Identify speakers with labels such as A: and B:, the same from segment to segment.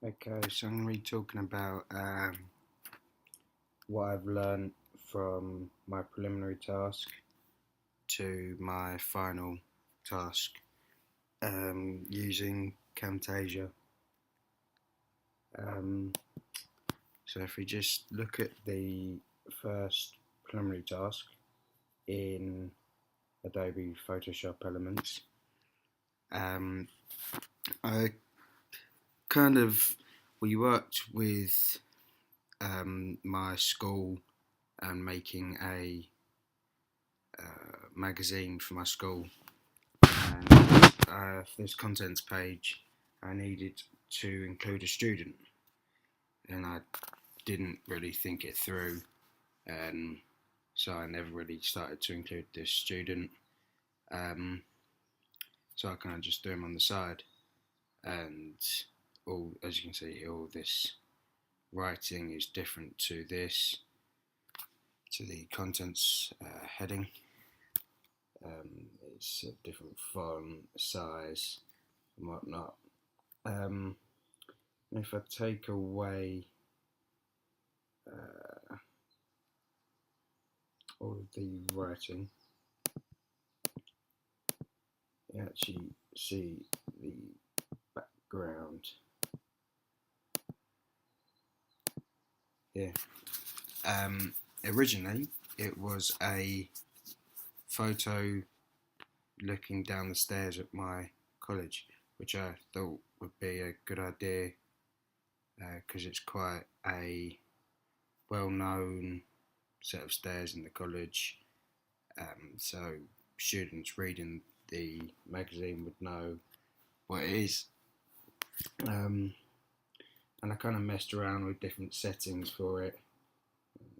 A: Okay, so I'm going to be talking about what I've learned from my preliminary task to my final task using Camtasia. Um, so if we just look at the first preliminary task in Adobe Photoshop Elements, um, I kind of we worked with my school and making a magazine for my school, and for this contents page I needed to include a student, and I didn't really think it through, and so I never really started to include this student. um, so I kind of just do him on the side, and all, as you can see, all this writing is different to the contents heading. It's a different font, size, and whatnot. Um, if I take away all of the writing, you actually see the background here. Originally, it was a photo looking down the stairs at my college, which I thought would be a good idea because it's quite a well-known set of stairs in the college. So students reading the magazine would know what it is. And I kind of messed around with different settings for it.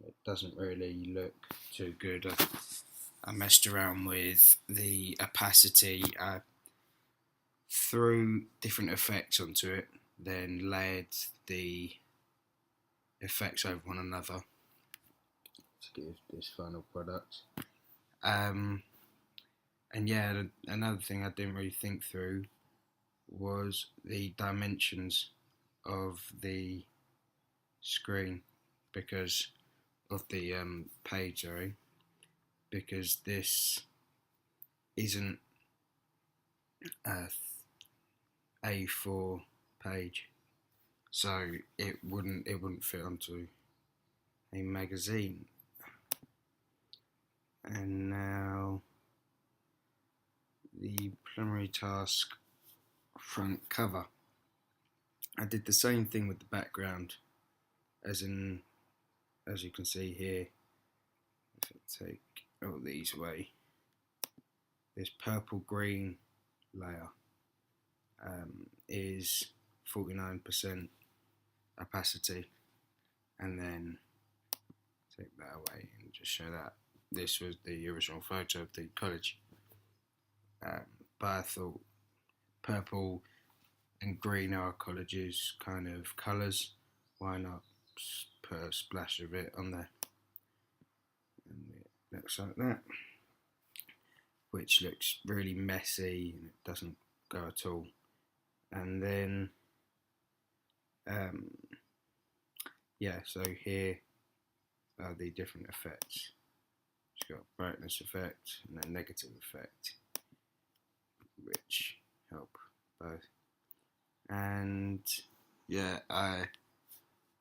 A: It doesn't really look too good. I messed around with the opacity. I threw different effects onto it, then layered the effects over one another to give this final product. And yeah, another thing I didn't really think through was the dimensions of the screen because of the page, sorry, because this isn't a A4 page, so it wouldn't fit onto a magazine. And now the preliminary task front cover. I did the same thing with the background, as you can see here. If I take all these away, this purple green layer is 49% opacity, and then take that away and just show that this was the original photo of the college. But I thought purple and green are college's kind of colours. Why not put a splash of it on there? And it looks like that, which looks really messy and it doesn't go at all. And then, yeah, so here are the different effects. It's got brightness effect and a negative effect, which help both. And yeah, I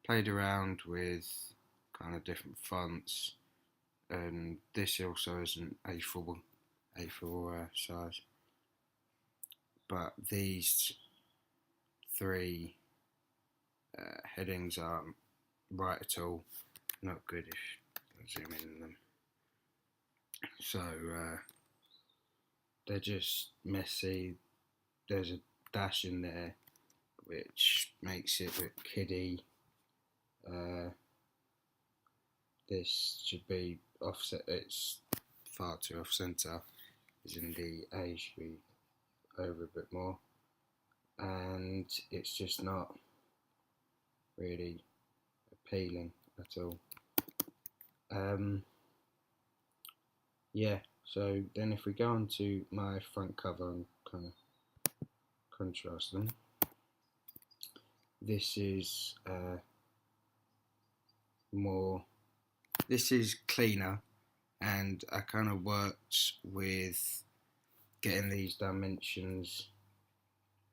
A: played around with kind of different fonts, and this also isn't A4 size, but these three headings aren't right at all. Not good if I zoom in on them. So they're just messy. There's a dash in there which makes it look kiddie. This should be offset. It's far too off centre. As in the A should be over a bit more, and it's just not really appealing at all. Yeah, so then if we go on to my front cover and kind of contrast them, this is more, this is cleaner, and I kind of worked with getting these dimensions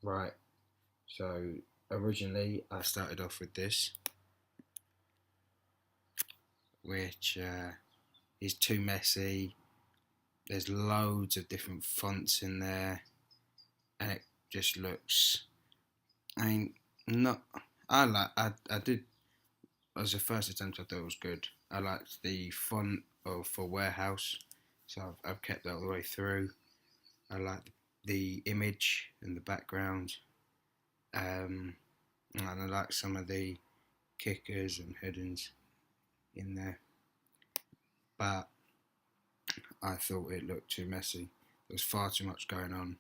A: right. So originally I started off with this, which is too messy. There's loads of different fonts in there, and it just looks, I mean, not, I did, as a first attempt I thought it was good. I liked the font for Warehouse, so I've kept that all the way through. I like the image and the background, and I like some of the kickers and headings in there, but I thought it looked too messy. There was far too much going on.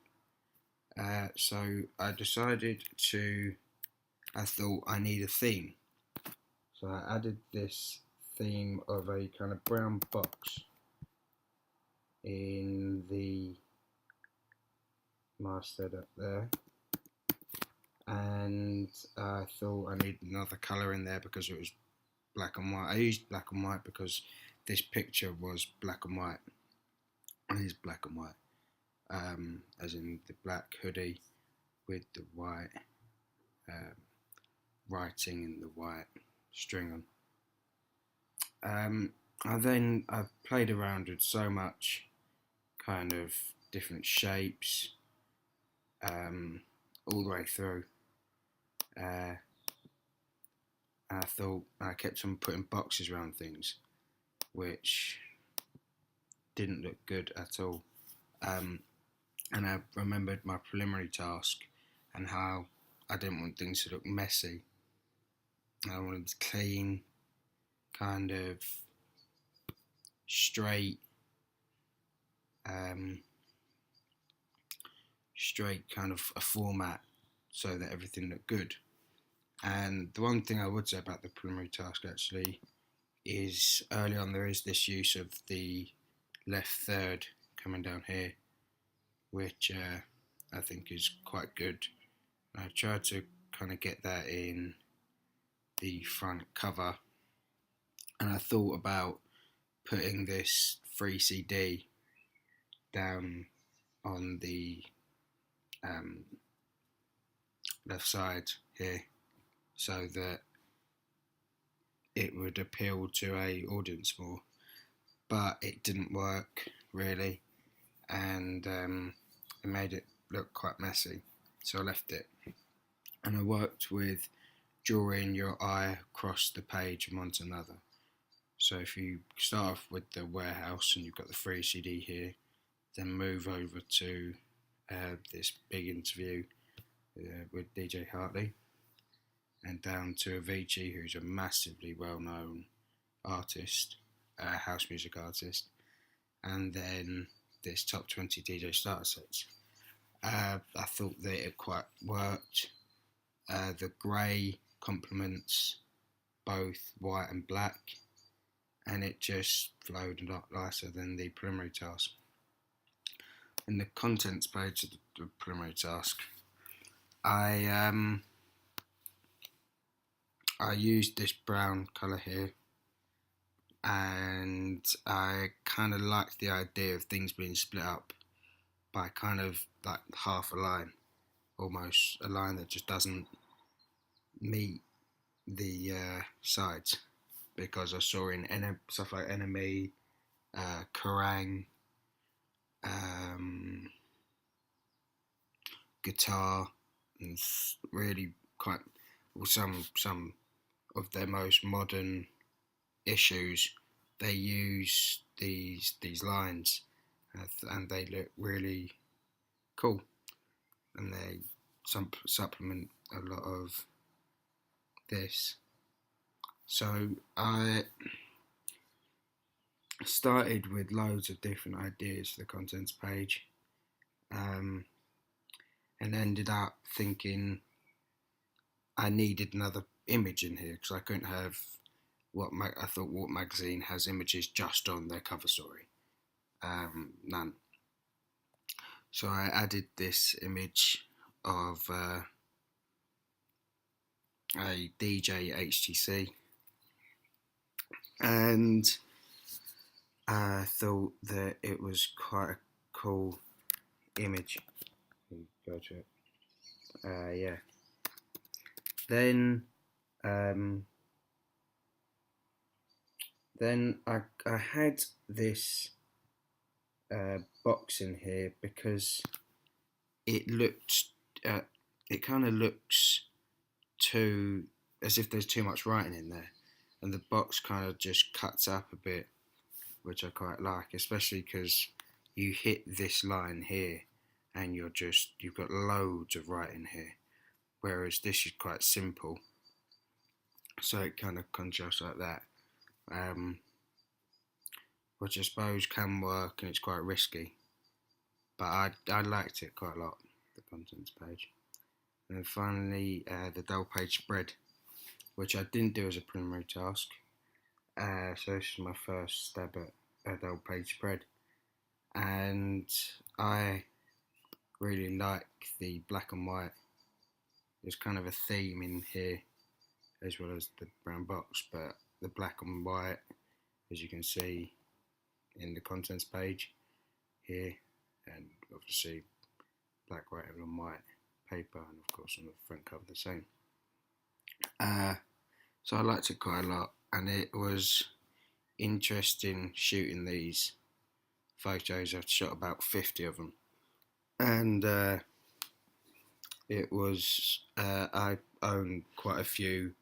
A: So I decided I thought I need a theme. So I added this theme of a kind of brown box in the masthead up there. And I thought I needed another colour in there because it was black and white. I used black and white because this picture was black and white. It is black and white, as in the black hoodie with the white writing and the white string on. I've played around with so much kind of different shapes all the way through. And I thought I kept on putting boxes around things, which didn't look good at all. And I remembered my preliminary task and how I didn't want things to look messy. I wanted clean, kind of straight kind of a format so that everything looked good. And the one thing I would say about the preliminary task actually is early on there is this use of the left third coming down here, which I think is quite good. I tried to kind of get that in the front cover, and I thought about putting this free CD down on the left side here so that it would appeal to a audience more, but it didn't work really, and it made it look quite messy, so I left it. And I worked with drawing your eye across the page from one to another. So if you start off with the Warehouse and you've got the free CD here, then move over to this big interview with DJ Hartley, and down to Avicii, who's a massively well-known artist, house music artist, and then this top 20 DJ starter sets. I thought that it quite worked. The grey complements both white and black, and it just flowed a lot nicer than the preliminary task. In the contents page of the preliminary task, I used this brown colour here, and I kind of liked the idea of things being split up by kind of like half a line, almost a line that just doesn't meet the sides, because I saw in stuff like Enemy, Kerrang, Guitar, and really quite some of their most modern issues, they use these lines, and they look really cool, and they supplement a lot of this. So I started with loads of different ideas for the contents page, and ended up thinking I needed another image in here because I couldn't have I thought Warp Magazine has images just on their cover story. None. So I added this image of a DJ HTC, and I thought that it was quite a cool image. Go to it. Yeah. Then, um, I had this box in here because it looked, it kind of looks too, as if there's too much writing in there, and the box kind of just cuts up a bit, which I quite like, especially because you hit this line here and you've got loads of writing here, whereas this is quite simple, so it kind of contrasts like that, which I suppose can work, and it's quite risky, but I liked it quite a lot, the contents page. And then finally, the double page spread, which I didn't do as a preliminary task. So this is my first stab at a double page spread, and I really like the black and white. There's kind of a theme in here, as well as the brown box, but the black and white, as you can see in the contents page here, and obviously black, white, and white paper, and of course on the front cover the same. So I liked it quite a lot, and it was interesting shooting these photos. I've shot about 50 of them, and it was I own quite a few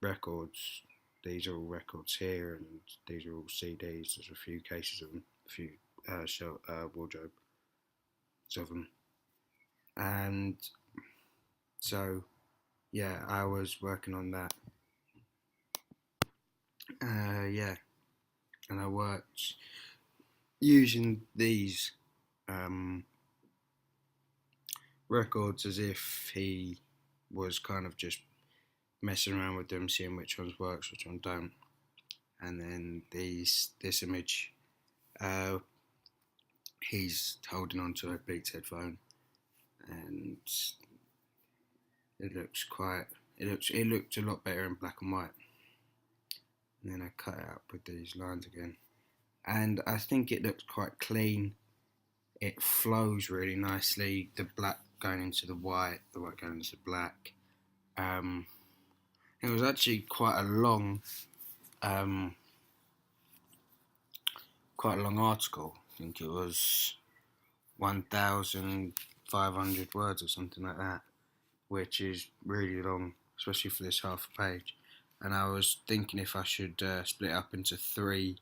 A: records. These are all records here, and these are all CDs. There's a few cases of them, a few wardrobes of them, and so yeah, I was working on that. Yeah, and I worked using these records as if he was kind of just messing around with them, seeing which ones works, which ones don't. And then this image, he's holding onto a Beats headphone, and it looked a lot better in black and white. And then I cut it up with these lines again, and I think it looks quite clean. It flows really nicely. The black going into the white going into the black. It was actually quite a long article. I think it was 1,500 words or something like that, which is really long, especially for this half a page. And I was thinking if I should split it up into 3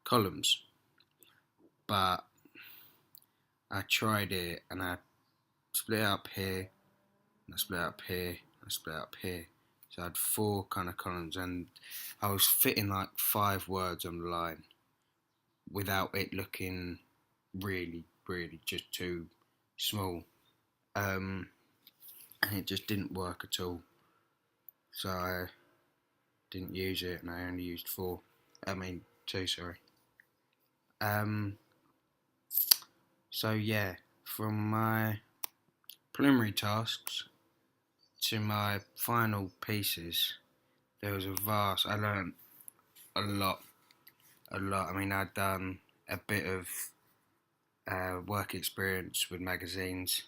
A: columns, but I tried it, and I split it up here, and I split it up here, and I split it up here. So I had 4 kind of columns, and I was fitting like 5 words on the line without it looking really, really just too small. And it just didn't work at all. So I didn't use it, and I only used 2, sorry. So yeah, from my preliminary tasks to my final pieces, there was I learned a lot. I mean, I'd done a bit of work experience with magazines,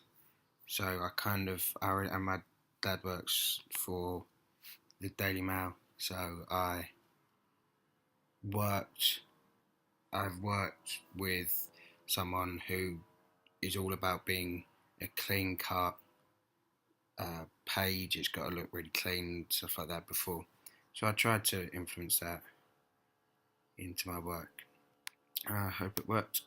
A: so and my dad works for the Daily Mail, so I've worked with someone who is all about being a clean cut page. It's got to look really clean, stuff like that before. So I tried to influence that into my work. I hope it worked.